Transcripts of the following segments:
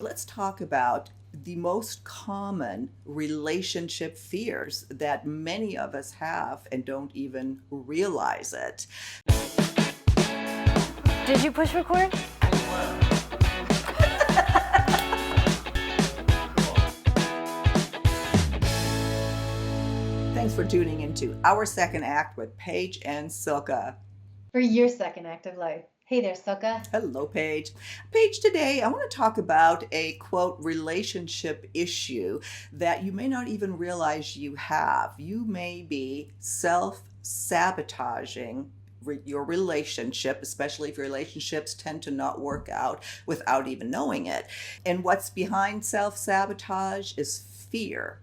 Let's talk about the most common relationship fears that many of us have and don't even realize it. Did you push record? Thanks for tuning into Our Second Act with Paige and Silka. For your second act of life. Hey there, Silka. Hello, Paige. Paige, today I want to talk about a quote relationship issue that you may not even realize you have. You may be self-sabotaging your relationship, especially if your relationships tend to not work out without even knowing it. And what's behind self-sabotage is fear.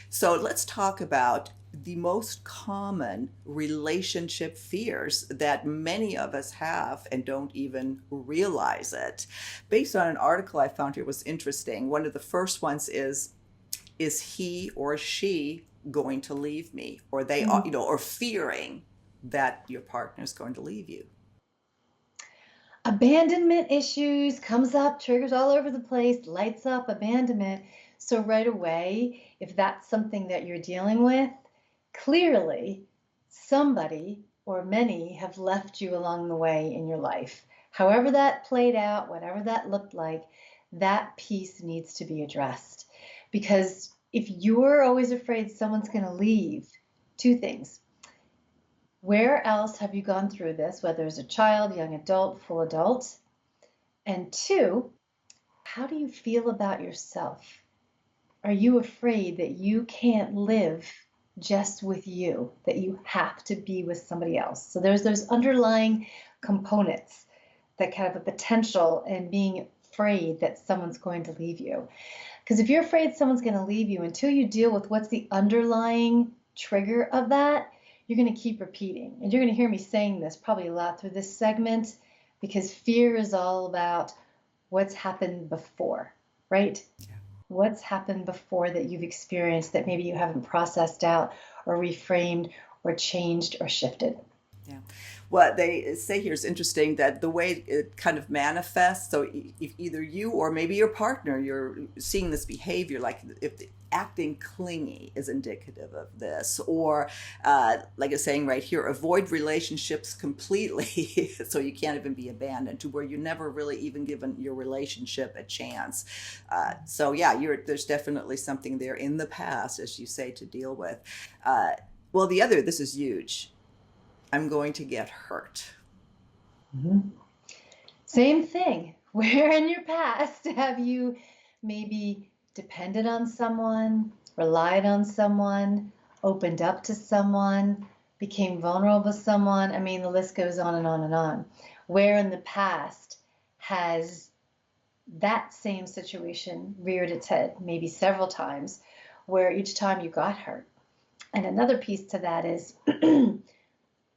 So let's talk about the most common relationship fears that many of us have and don't even realize it. Based on an article I found here was interesting. One of the first ones is he or she going to leave me? Or they are, or fearing that your partner is going to leave you. Abandonment issues comes up, triggers all over the place, lights up abandonment. So right away, if that's something that you're dealing with, clearly somebody or many have left you along the way in your life. However that played out, whatever that looked like, that piece needs to be addressed. Because if you're always afraid someone's going to leave, two things. Where else have you gone through this, whether as a child, young adult, full adult? And two, how do you feel about yourself? Are you afraid that you can't live just with you, that you have to be with somebody else? So there's those underlying components that kind of a potential in being afraid that someone's going to leave you. Because if you're afraid someone's going to leave you, until you deal with what's the underlying trigger of that, you're going to keep repeating. And you're going to hear me saying this probably a lot through this segment, because fear is all about what's happened before, right? Yeah. What's happened before that you've experienced that maybe you haven't processed out or reframed or changed or shifted. Yeah. What they say here is interesting, that the way it kind of manifests. So if either you or maybe your partner, you're seeing this behavior, like if acting clingy is indicative of this, or like it's saying right here, avoid relationships completely so you can't even be abandoned, to where you're never really even given your relationship a chance. So yeah, there's definitely something there in the past, as you say, to deal with. Well, this is huge. I'm going to get hurt. Mm-hmm. Same thing. Where in your past have you maybe depended on someone, relied on someone, opened up to someone, became vulnerable with someone? I mean, the list goes on and on and on. Where in the past has that same situation reared its head, maybe several times, where each time you got hurt? And another piece to that is,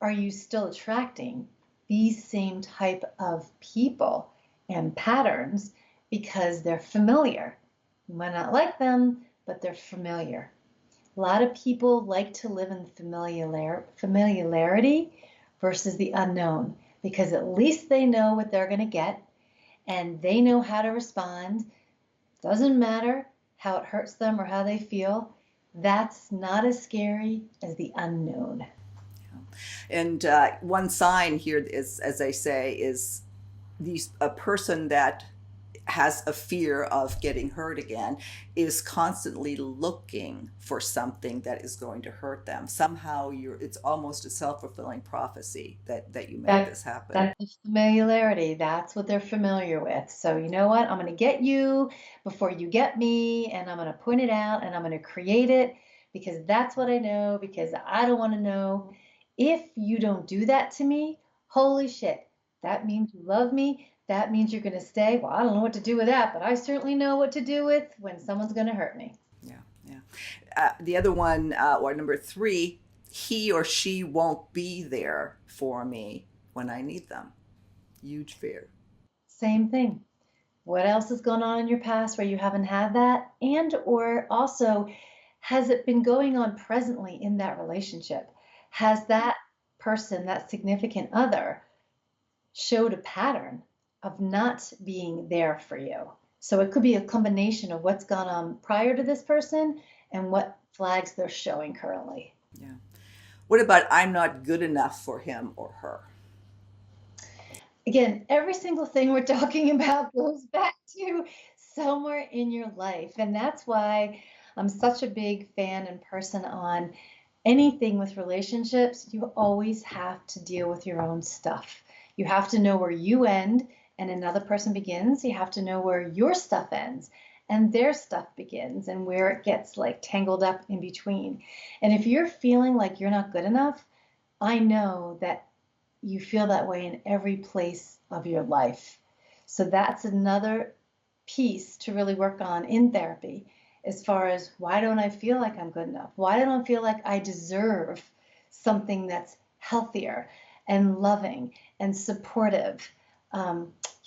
are you still attracting these same type of people and patterns because they're familiar? You might not like them, but they're familiar. A lot of people like to live in familiarity versus the unknown, because at least they know what they're going to get and they know how to respond. Doesn't matter how it hurts them or how they feel. That's not as scary as the unknown. And one sign here is, as I say, is a person that has a fear of getting hurt again is constantly looking for something that is going to hurt them. Somehow it's almost a self-fulfilling prophecy that you make this happen. That's familiarity. That's what they're familiar with. So you know what? I'm going to get you before you get me, and I'm going to point it out, and I'm going to create it because that's what I know, because I don't want to know. If you don't do that to me, holy shit, that means you love me. That means you're going to stay. Well, I don't know what to do with that, but I certainly know what to do with when someone's going to hurt me. Yeah, yeah. The other one, or number three, he or she won't be there for me when I need them. Huge fear. Same thing. What else has gone on in your past where you haven't had that? And or also, has it been going on presently in that relationship? Has that person, that significant other, showed a pattern of not being there for you? So it could be a combination of what's gone on prior to this person and what flags they're showing currently. Yeah. What about I'm not good enough for him or her? Again, every single thing we're talking about goes back to somewhere in your life. And that's why I'm such a big fan and person on anything with relationships. You always have to deal with your own stuff. You have to know where you end and another person begins. You have to know where your stuff ends and their stuff begins and where it gets like tangled up in between. And if you're feeling like you're not good enough, I know that you feel that way in every place of your life. So that's another piece to really work on in therapy as far as why don't I feel like I'm good enough? Why don't I feel like I deserve something that's healthier and loving and supportive?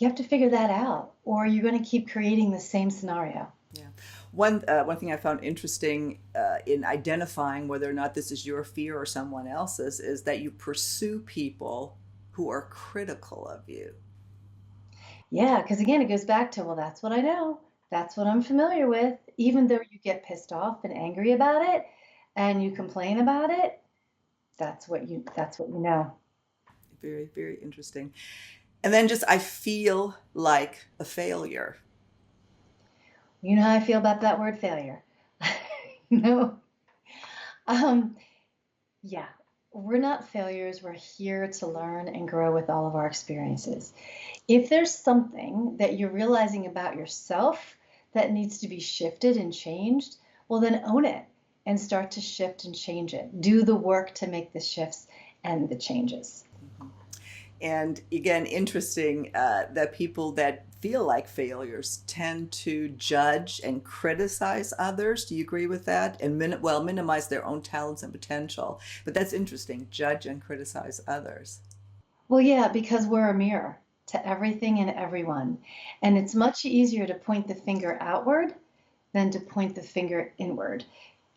You have to figure that out, or you're going to keep creating the same scenario. Yeah. One thing I found interesting in identifying whether or not this is your fear or someone else's is that you pursue people who are critical of you. Yeah, because again, it goes back to, well, that's what I know. That's what I'm familiar with. Even though you get pissed off and angry about it and you complain about it, that's what you know. Very, very interesting. And then just I feel like a failure. You know how I feel about that word failure. You know? Um, yeah, we're not failures. We're here to learn and grow with all of our experiences. If there's something that you're realizing about yourself that needs to be shifted and changed, well, then own it and start to shift and change it. Do the work to make the shifts and the changes. Mhm. And again, interesting that people that feel like failures tend to judge and criticize others. Do you agree with that? And minimize their own talents and potential. But that's interesting. Judge and criticize others. Well, yeah, because we're a mirror to everything and everyone. And it's much easier to point the finger outward than to point the finger inward.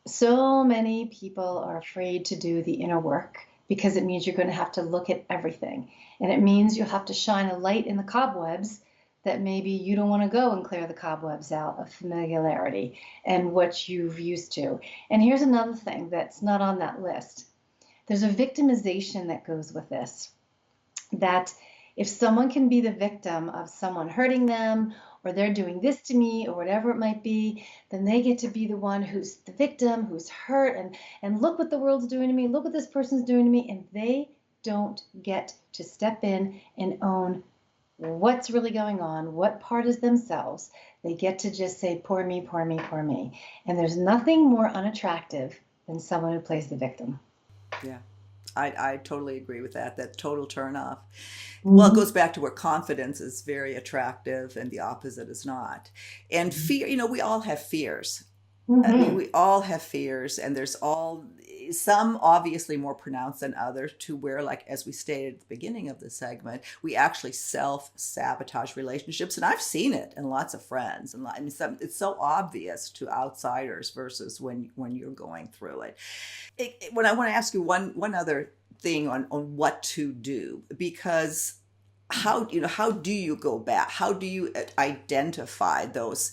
So many people are afraid to do the inner work because it means you're going to have to look at everything. And it means you'll have to shine a light in the cobwebs that maybe you don't want to go and clear the cobwebs out of familiarity and what you've used to. And here's another thing that's not on that list. There's a victimization that goes with this, that if someone can be the victim of someone hurting them or they're doing this to me or whatever it might be, then they get to be the one who's the victim, who's hurt, and look what the world's doing to me, look what this person's doing to me, and they don't get to step in and own what's really going on, what part is themselves. They get to just say, poor me, poor me, poor me. And there's nothing more unattractive than someone who plays the victim. Yeah. I totally agree with that. That total turn off. Well, it Mhm. goes back to where confidence is very attractive and the opposite is not. And fear, we all have fears. I mean, Mhm. we all have fears, and there's all some obviously more pronounced than others, to where, like, as we stated at the beginning of the segment, we actually self-sabotage relationships. And I've seen it in lots of friends. And I mean, it's so obvious to outsiders versus when you're going through it. When I want to ask you one other thing on what to do, because how do you go back, how do you identify those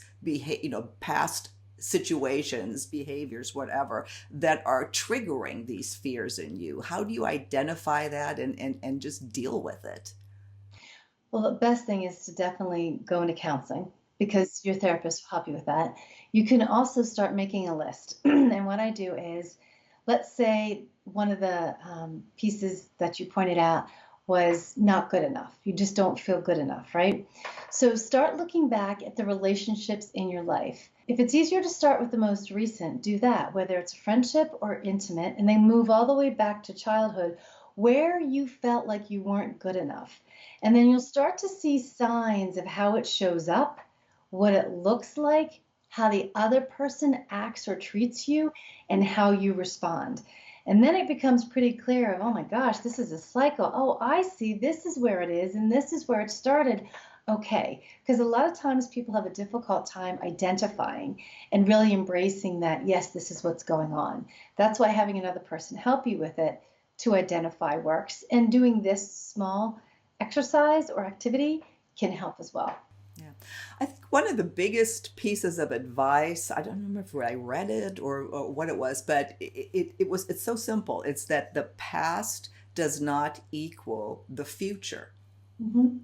past situations, behaviors, whatever, that are triggering these fears in you? How do you identify that and just deal with it? Well, the best thing is to definitely go into counseling because your therapist will help you with that. You can also start making a list. And what I do is, let's say one of the pieces that you pointed out was not good enough. You just don't feel good enough, right? So start looking back at the relationships in your life. If it's easier to start with the most recent, do that, whether it's a friendship or intimate, and then move all the way back to childhood where you felt like you weren't good enough. And then you'll start to see signs of how it shows up, what it looks like, how the other person acts or treats you, and how you respond. And then it becomes pretty clear of, oh my gosh, this is a cycle. Oh, I see, this is where it is, and this is where it started. Okay, because a lot of times people have a difficult time identifying and really embracing that, yes, this is what's going on. That's why having another person help you with it to identify works, and doing this small exercise or activity can help as well. Yeah. I think one of the biggest pieces of advice, I don't remember if I read it or what it was, but it's so simple. It's that the past does not equal the future. Hmm.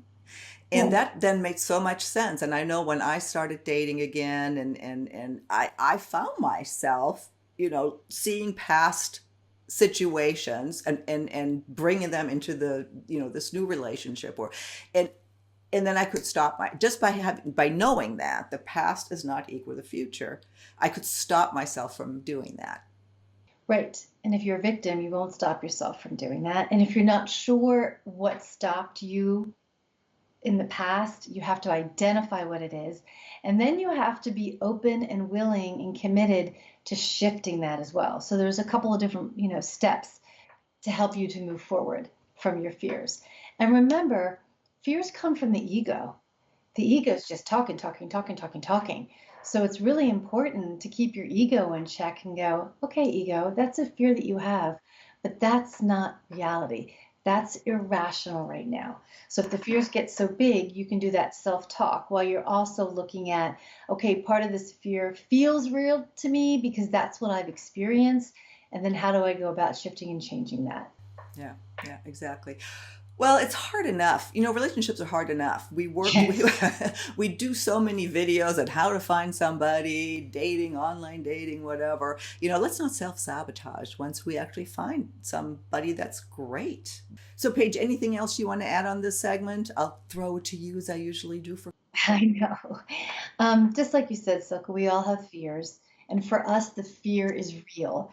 And Yeah. that then makes so much sense. And I know when I started dating again and I found myself, seeing past situations and bringing them into this new relationship and and then I could stop just by knowing that the past is not equal to the future. I could stop myself from doing that. Right. And if you're a victim, you won't stop yourself from doing that. And if you're not sure what stopped you in the past, you have to identify what it is. And then you have to be open and willing and committed to shifting that as well. So there's a couple of different, steps to help you to move forward from your fears. And remember, fears come from the ego. The ego is just talking, talking, talking, talking, talking. So it's really important to keep your ego in check and go, okay, ego, that's a fear that you have, but that's not reality. That's irrational right now. So if the fears get so big, you can do that self-talk while you're also looking at, okay, part of this fear feels real to me because that's what I've experienced. And then how do I go about shifting and changing that? Yeah, yeah, exactly. Well, it's hard enough. Relationships are hard enough. Yes. We do so many videos on how to find somebody, dating, online dating, whatever. Let's not self-sabotage once we actually find somebody that's great. So, Paige, anything else you want to add on this segment? I'll throw it to you as I usually do for. I know. Just like you said, Silke, we all have fears. And for us, the fear is real,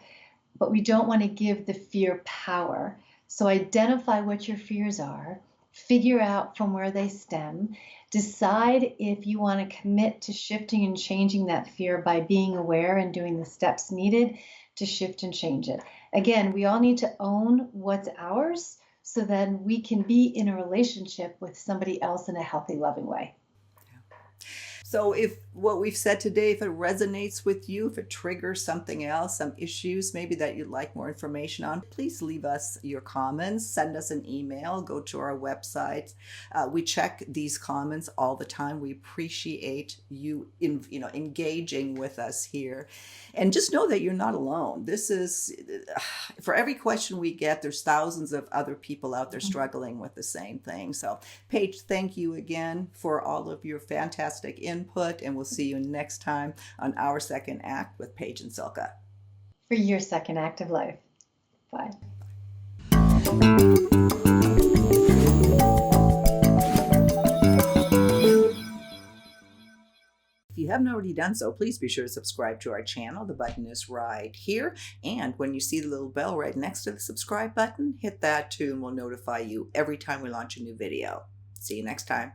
but we don't want to give the fear power. So identify what your fears are, figure out from where they stem, decide if you want to commit to shifting and changing that fear by being aware and doing the steps needed to shift and change it. Again, we all need to own what's ours so then we can be in a relationship with somebody else in a healthy, loving way. So if what we've said today, if it resonates with you, if it triggers something else, some issues maybe that you'd like more information on, please leave us your comments, send us an email, go to our website. We check these comments all the time. We appreciate you engaging with us here. And just know that you're not alone. This is, for every question we get, there's thousands of other people out there struggling with the same thing. So Paige, thank you again for all of your fantastic input, and we'll see you next time on Our Second Act with Paige and Silke. For your second act of life. Bye. If you haven't already done so, please be sure to subscribe to our channel. The button is right here. And when you see the little bell right next to the subscribe button, hit that too, and we'll notify you every time we launch a new video. See you next time.